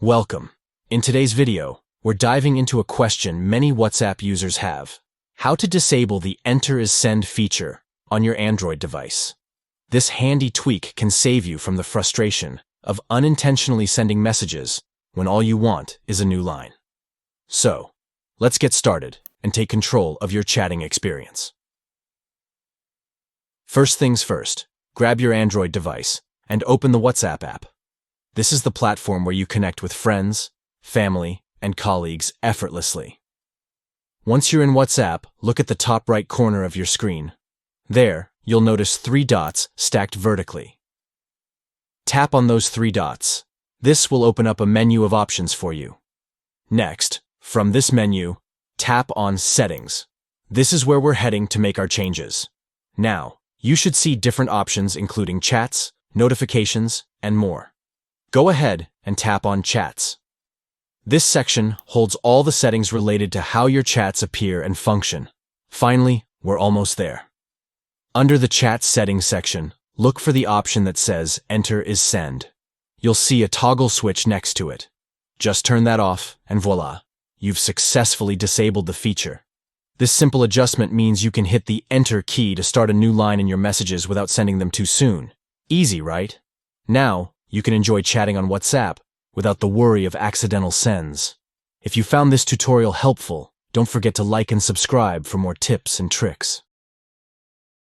Welcome. In today's video, we're diving into a question many WhatsApp users have: how to disable the Enter as Send feature on your Android device. This handy tweak can save you from the frustration of unintentionally sending messages when all you want is a new line. So, let's get started and take control of your chatting experience. First things first, grab your Android device and open the WhatsApp app. This is the platform where you connect with friends, family, and colleagues effortlessly. Once you're in WhatsApp, look at the top right corner of your screen. There, you'll notice 3 dots stacked vertically. Tap on those 3 dots. This will open up a menu of options for you. Next, from this menu, tap on Settings. This is where we're heading to make our changes. Now, you should see different options including chats, notifications, and more. Go ahead and tap on Chats. This section holds all the settings related to how your chats appear and function. Finally, we're almost there. Under the Chat Settings section, look for the option that says Enter as Send. You'll see a toggle switch next to it. Just turn that off, and voila, you've successfully disabled the feature. This simple adjustment means you can hit the Enter key to start a new line in your messages without sending them too soon. Easy, right? Now, you can enjoy chatting on WhatsApp without the worry of accidental sends. If you found this tutorial helpful, don't forget to like and subscribe for more tips and tricks.